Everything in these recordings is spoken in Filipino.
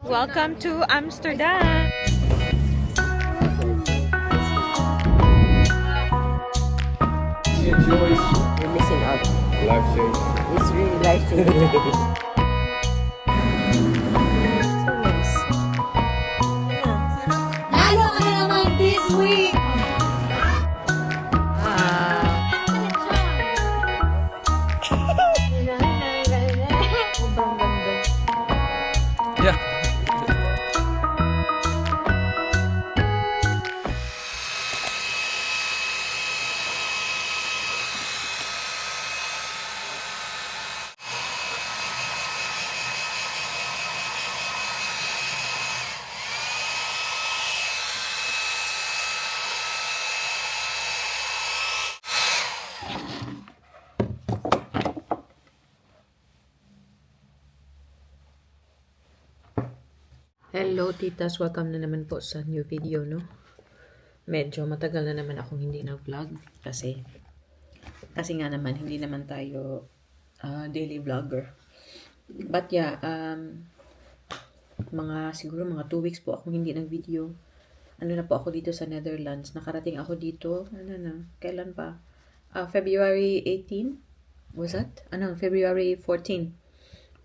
Welcome to Amsterdam. You're missing out. Life change. It's really life-changing. So nice. Lalo ka na naman this week! Sobrang ganda. Yeah. Hello, titas. Welcome na naman po sa new video, no? Medyo matagal na naman akong hindi na-vlog kasi nga naman, hindi naman tayo daily vlogger. But yeah, siguro mga 2 weeks po akong hindi nag-video. Ano na po ako dito sa Netherlands. Nakarating ako dito, kailan pa? February 18? Was that? February 14.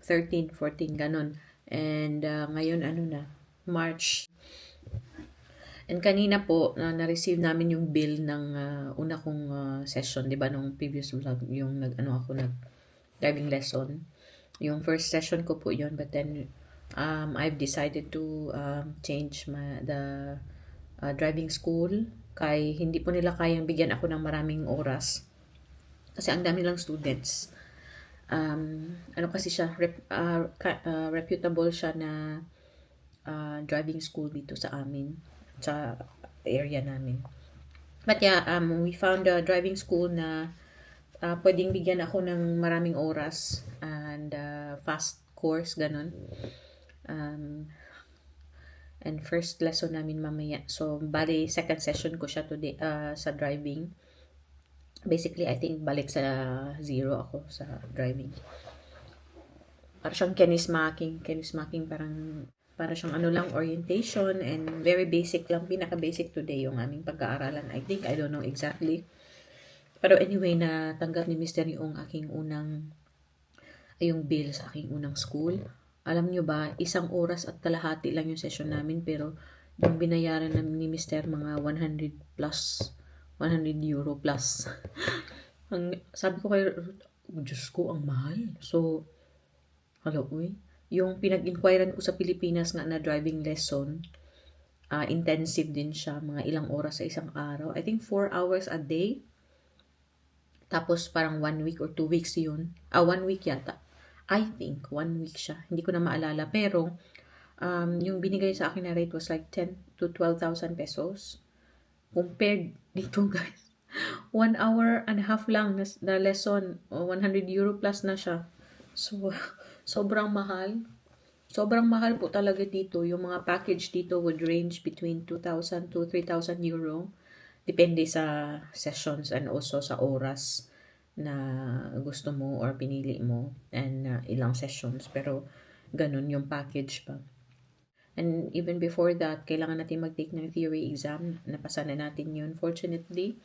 13, 14, ganun. And ngayon, March. And kanina po, na-receive namin yung bill ng una kong session, di ba, nung previous vlog, yung nag-driving lesson. Yung first session ko po yun, but then I've decided to change the driving school. Kay hindi po nila kayang bigyan ako ng maraming oras. Kasi ang dami lang students. Kasi siya, reputable siya na driving school dito sa amin, sa area namin. But yeah, we found a driving school na pwedeng bigyan ako ng maraming oras and fast course, ganun. And first lesson namin mamaya. So, bali, second session ko siya today sa driving. Basically, I think balik sa zero ako sa driving. Para siyang kenismaking para siyang orientation and very basic lang, pinaka-basic today yung aming pag-aaralan. I don't know exactly. Pero anyway, natanggap ni Mr. yung yung bill sa aking unang school. Alam nyo ba, 1 oras at kalahati lang yung session namin, pero yung binayaran namin ni Mr. mga 100 euro plus. Sabi ko kay Ruth, Diyos ko, ang mahal. So, yung pinag-inquiran ko sa Pilipinas nga na driving lesson, intensive din siya, mga ilang oras sa isang araw. I think 4 hours a day. Tapos parang 1 week or 2 weeks yun. 1 week yata. I think 1 week siya. Hindi ko na maalala. Pero, yung binigay sa akin na rate was like 10 to 12,000 pesos. Compared dito, guys, 1 hour and a half lang na lesson, 100 euro plus na siya. So, sobrang mahal. Sobrang mahal po talaga dito. Yung mga package dito would range between 2,000 to 3,000 euro. Depende sa sessions and also sa oras na gusto mo or pinili mo and ilang sessions. Pero, ganun yung package pa. And even before that, kailangan natin mag-take ng theory exam. Napasa na natin yun, fortunately.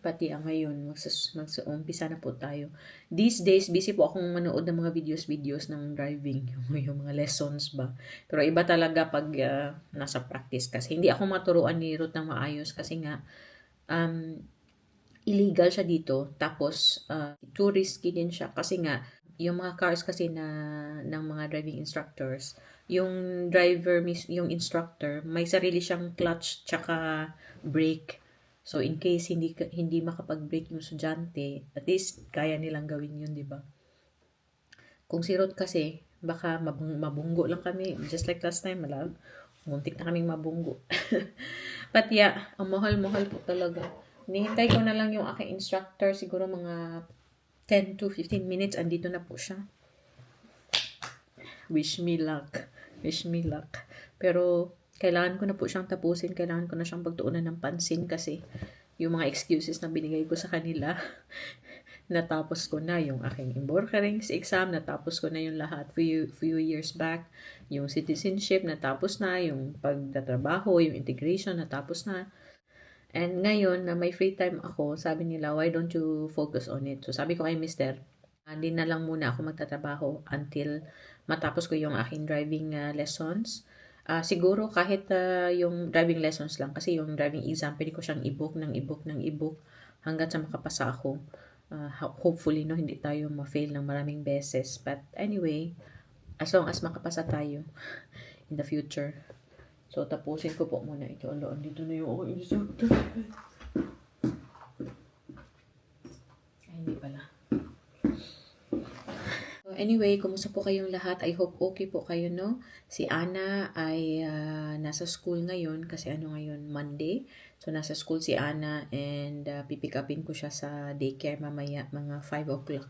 Pati ngayon, mag-umpisa na po tayo. These days, busy po akong manood ng mga videos ng driving. Yung mga lessons ba. Pero iba talaga pag nasa practice. Kasi hindi ako maturuan ni Ruth ng maayos. Kasi nga, illegal siya dito. Tapos, too risky din siya. Kasi nga, yung mga cars kasi ng mga driving instructors, yung driver, yung instructor, may sarili siyang clutch tsaka brake. So, in case hindi makapag-brake yung estudyante, at least kaya nilang gawin yun, di ba? Kung si Rod kasi, baka mabunggo lang kami. Just like last time, muntik na kaming mabunggo. But yeah, ang mahal-mahal po talaga. Nihintay ko na lang yung aking instructor, siguro mga 10 to 15 minutes, andito na po siya. Wish me luck. Pero, kailangan ko na po siyang tapusin. Kailangan ko na siyang pagtuunan ng pansin kasi yung mga excuses na binigay ko sa kanila, natapos ko na yung aking Imborgerings exam, natapos ko na yung lahat few years back. Yung citizenship, natapos na. Yung pagtatrabaho, yung integration, natapos na. And ngayon, na may free time ako, sabi nila, why don't you focus on it? So sabi ko kay Mister, hindi na lang muna ako magtatrabaho until matapos ko yung aking driving lessons. Siguro kahit yung driving lessons lang, kasi yung driving exam, pwede ko siyang i-book hanggat sa makapasa ako. Hopefully, no, hindi tayo ma-fail ng maraming beses. But anyway, as long as makapasa tayo in the future. So, tapusin ko po muna ito. Dito na yung aking instructor. Ay, hindi pala. Anyway, kumusta po kayong lahat? I hope okay po kayo, no? Si Ana ay nasa school ngayon kasi ngayon, Monday. So, nasa school si Ana and pipick upin ko siya sa daycare mamaya, mga 5 o'clock.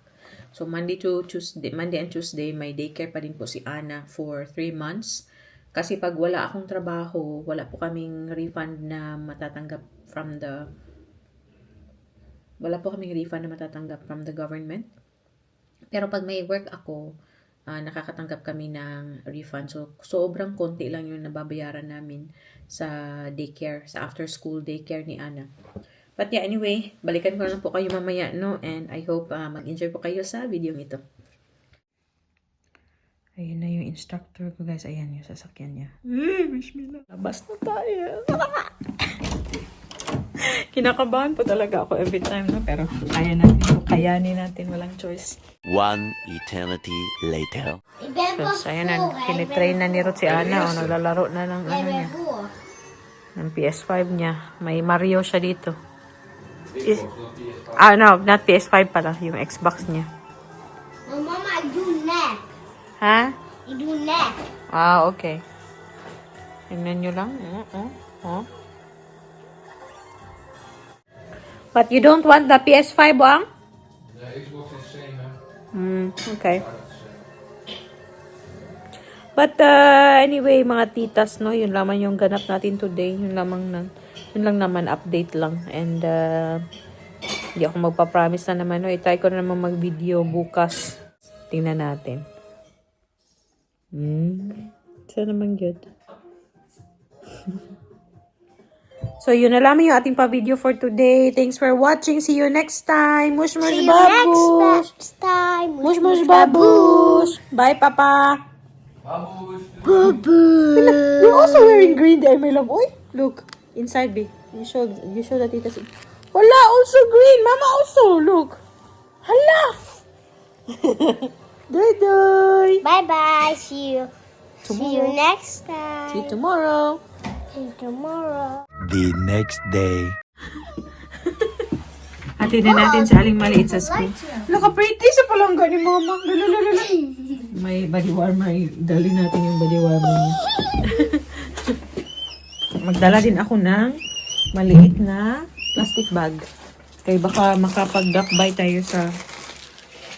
So, Monday and Tuesday, may daycare pa din po si Ana for 3 months. Kasi pag wala akong trabaho, wala po kaming refund na matatanggap from the government. Pero pag may work ako, nakakatanggap kami ng refund. So, sobrang konti lang yung nababayaran namin sa daycare, sa after-school daycare ni Ana. But yeah, anyway, balikan ko lang po kayo mamaya, no? And I hope mag-enjoy po kayo sa video ito. Ayun na yung instructor ko, guys. Ayan yung sasakyan niya. Wish me na. Labas na tayo. Kinakabahan po talaga ako every time, no? Pero kayanin natin, walang choice. One eternity later. So, ayan na, kinitrain na ni Ruth si Ana, naglalaro na ng niya, ng PS5 niya. May Mario siya dito. No, not PS5 pala, yung Xbox niya. Mama, I do neck. Ha? I do neck. Okay. Tingnan nyo lang. But you don't want the PS5, Bang? The Xbox is same, man. Okay. But anyway, mga titas, no, yun lamang yung ganap natin today. Yun lang naman, update lang. And hindi ako magpa-promise na naman, no. I-try ko na naman mag-video bukas. Tingnan natin. Sana naman good. So, yun na lamang yung ating pa-video for today. Thanks for watching. See you next time. Mush, mush, See you babush. next time. Mush, mush, babush. Bye, Papa. Babush. You're also wearing green there, my love. Oy, look. Inside, B. You show that tita. Hala, also green. Mama also, look. Hala. Doy. Bye-bye. See you. Tomorrow. See you next time. See you tomorrow. See you tomorrow. The next day. Hatid na natin sa aling maliit sa school. Look, pretty sa palangga ni Mama. Lala. May body warmer. Dali natin yung body warmer niya. Magdala din ako ng maliit na plastic bag. Kaya baka makapag-duck-by tayo sa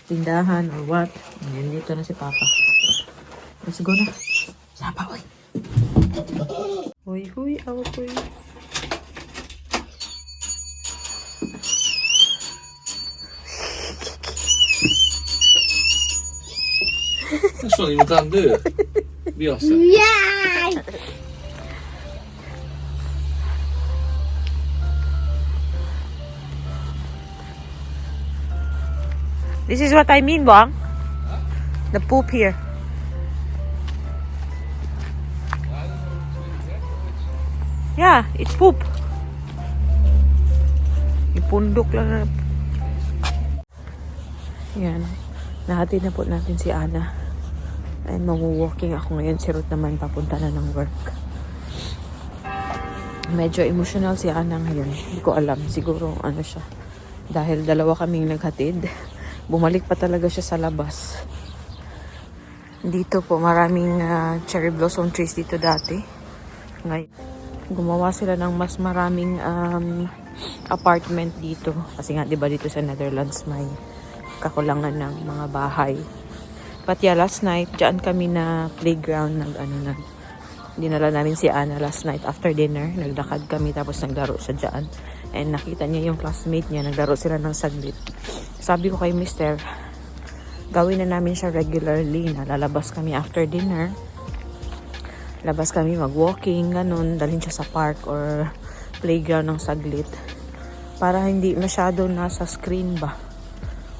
tindahan or what. Ayan, dito na si Papa. Let's go na. Sapa, oy. Huy, awakoy. That's not even done, do it. Be awesome. Yay! This is what I mean, Bong. The poop here. Yeah, it's poop. Ipundok lang na. Yan. Nahatid na po natin si Ana. And mamu-walking ako ngayon. Si Ruth naman papunta na ng work. Medyo emotional si Ana ngayon. Hindi ko alam. Siguro siya. Dahil dalawa kaming naghatid. Bumalik pa talaga siya sa labas. Dito po maraming cherry blossom trees dito dati. Ngayon gumawa sila ng mas maraming apartment dito. Kasi nga, di ba dito sa Netherlands may kakulangan ng mga bahay. But yeah, last night, dyan kami na playground, dinala namin si Ana last night after dinner. Nagdakad kami tapos naglaro siya dyan. And nakita niya yung classmate niya, naglaro sila ng saglit. Sabi ko kay Mister, gawin na namin siya regularly, na lalabas kami after dinner. Labas kami mag-walking, ganun, dalhin siya sa park or playground ng saglit. Para hindi masyado nasa screen ba.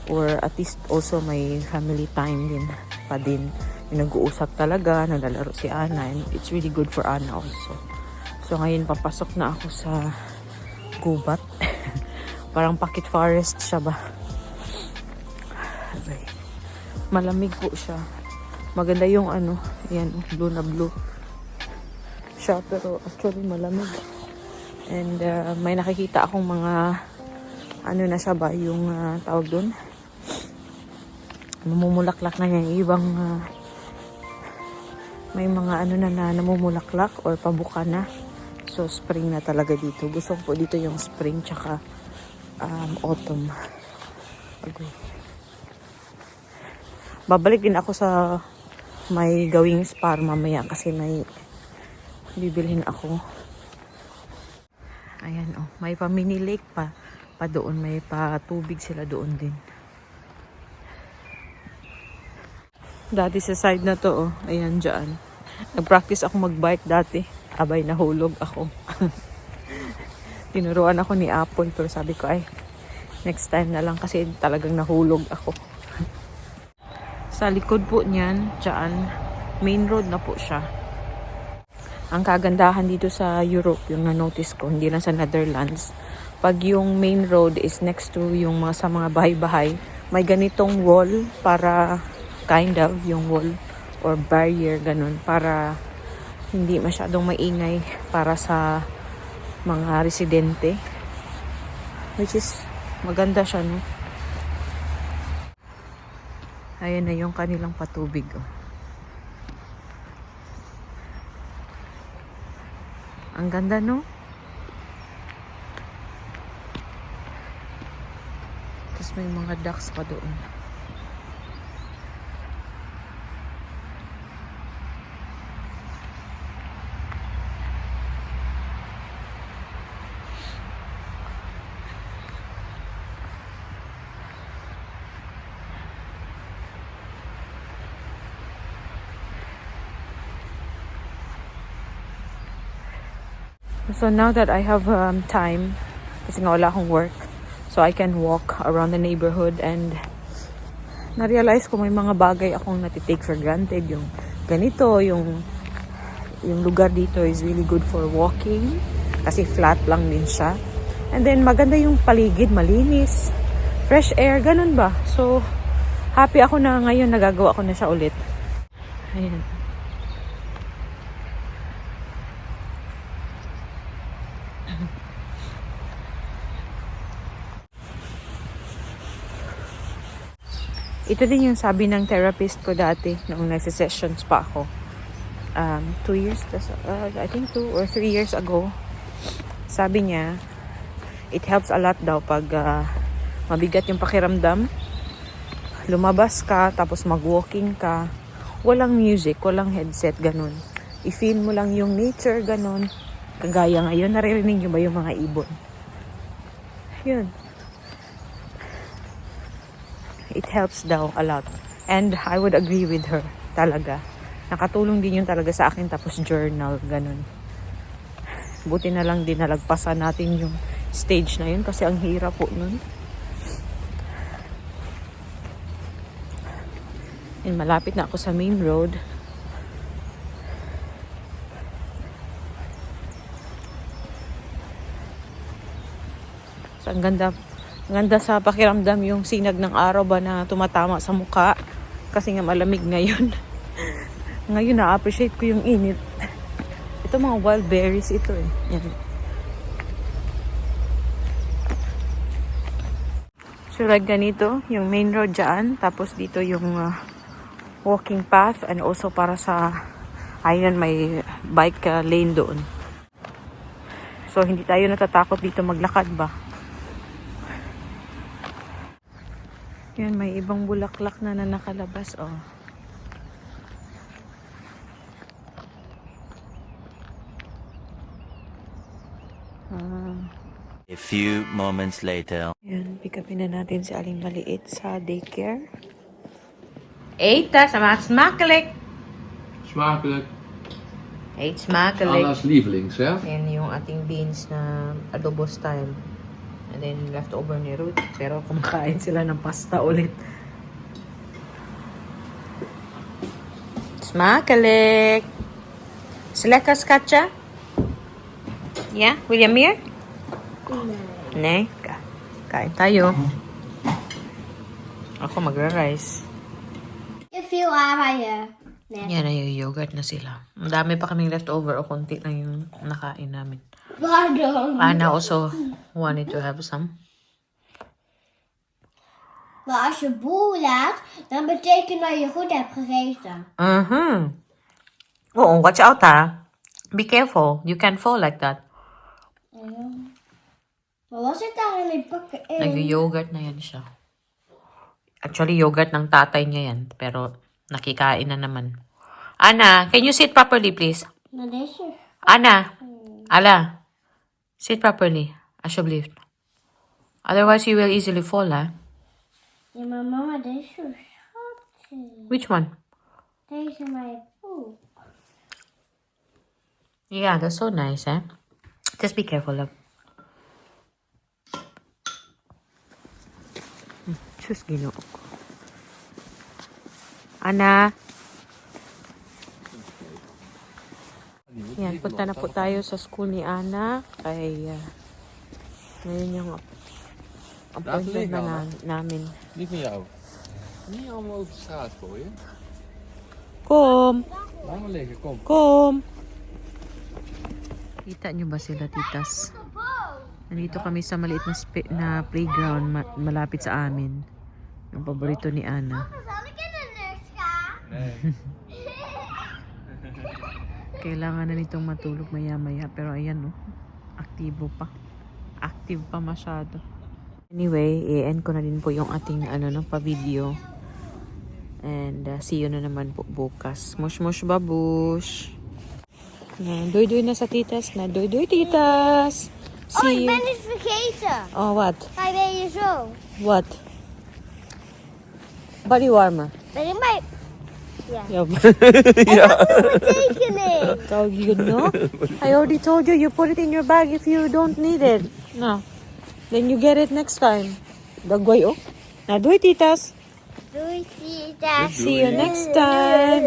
Or at least also may family time din pa din. Yung nag-uusap talaga, naglalaro si Ana, and it's really good for Ana also. So ngayon papasok na ako sa gubat. Parang pocket forest siya ba. Malamig po siya. Maganda yung ano, yan, blue na blue siya, pero actually malamig. And may nakikita akong mga ano na siya ba, yung tawag dun, namumulaklak na yan, ibang may mga ano na namumulaklak or pabuka na. So spring na talaga dito. Gusto ko po dito yung spring tsaka autumn. Okay. Babalik din ako sa may gawing spa mamaya kasi may bibilhin ako. Ayan, oh, may pa mini lake pa doon, may pa tubig sila doon din. Dati sa side na to, oh, ayan dyan. Nag-practice ako mag-bike dati. Abay, nahulog ako. Tinuruan ako ni Apple, pero sabi ko ay next time na lang kasi talagang nahulog ako. Sa likod po niyan, dyan, main road na po siya. Ang kagandahan dito sa Europe, yung na-notice ko, hindi lang sa Netherlands, pag yung main road is next to yung mga sa mga bahay-bahay, may ganitong wall para kind of yung wall or barrier ganun para hindi masyadong maingay para sa mga residente, which is maganda siya, no? Ayan na yung kanilang patubig, oh. Ang ganda, no? Tapos may mga ducks pa doon. So now that I have time, kasi nga wala akong work, so I can walk around the neighborhood, and na-realize ko may mga bagay akong natitake for granted. Yung ganito, yung lugar dito is really good for walking kasi flat lang din siya. And then maganda yung paligid, malinis, fresh air, ganun ba? So happy ako na ngayon nagagawa ko na siya ulit. Ayan. Ito din yung sabi ng therapist ko dati noong nagse-sessions pa ako. 2 years, I think 2 or 3 years ago. Sabi niya, it helps a lot daw pag mabigat yung pakiramdam. Lumabas ka, tapos mag-walking ka. Walang music, walang headset, ganun. I-feel mo lang yung nature, ganun. Kagaya ngayon, naririnig nyo ba yung mga ibon? Yun. It helps daw a lot. And I would agree with her. Talaga. Nakatulong din yun talaga sa akin. Tapos journal. Ganun. Buti na lang din nalagpasan natin yung stage na yun. Kasi ang hirap po nun. And malapit na ako sa main road. So ang ganda. Ganda sa pakiramdam yung sinag ng araw ba na tumatama sa mukha. Kasi nga malamig ngayon. Ngayon na-appreciate ko yung init. Ito mga wild berries ito eh. Yan. So like ganito, yung main road dyan. Tapos dito yung walking path. And also para sa, ayun may bike lane doon. So hindi tayo natatakot dito maglakad ba. Yan, may ibang bulaklak na nakalabas, oh. A few moments later. Yan, pick upin na natin si Aling Maliit sa daycare. Eten, smakelijk. Smakelijk. Eet smakelijk. Anna's lievelings, hè? Yan yung ating beans na adobo style. And then leftover ni Ruth. Pero kumakain sila ng pasta ulit. Smakelijk. Lekker, schatje? Ja, wil je meer? Nee. Kain tayo. Ako magra-rice. If you are here. Yan, yogurt na sila. Ang dami pa kaming leftover o konti lang yung nakain namin. Pardon. Anna also wanted to have some. Maar als je boel laat, dan betekent dat je goed hebt gegeten. Oh, watch out ha. Be careful. You can fall like that. Maar wat zit daar in die pakken in? Nag-yogurt na yan siya. Actually, yogurt ng tatay niya yan. Pero nakikain na naman. Anna, can you sit properly, please? Maar deze. Anna. Ala. Sit properly. Alsjeblieft. Otherwise, you will easily fall, ha? Ja, maar mama, deze is zo schattig. Which one? Deze mijn poep. Yeah, that's so nice, eh? Just be careful, love. Sus, ginoo ko. Ana. Yan, punta na po tayo sa school ni Ana. Kay, ngayon yung appointment na namin. Die van jou. Niet allemaal over straat gooien. Kom! Laat maar liggen, kom. Kom! Kita nyo ba sila, titas? Nandito kami sa maliit na playground malapit sa amin. Yung paborito ni Ana. Zal ik in de lucht gaan? Nee. Kailangan na nitong matulog maya-maya. Pero ayan, oh. Aktibo pa. Active pa masyado. Anyway, i-end ko na din po yung ating pa-video. And see you na naman po bukas. Mush mush babush. Doy-doy na sa titas na. Doy-doy titas. Oh, ik See ben you. iets vergeten. Oh, what? Hij ben je zo. What? Body warmer. Ben ik bij... Yeah. Tekening. So, you know? I already told you, you put it in your bag if you don't need it. No. Then you get it next time. Dagway, oh. Na, doy titas. Doei, Tita. See you next time.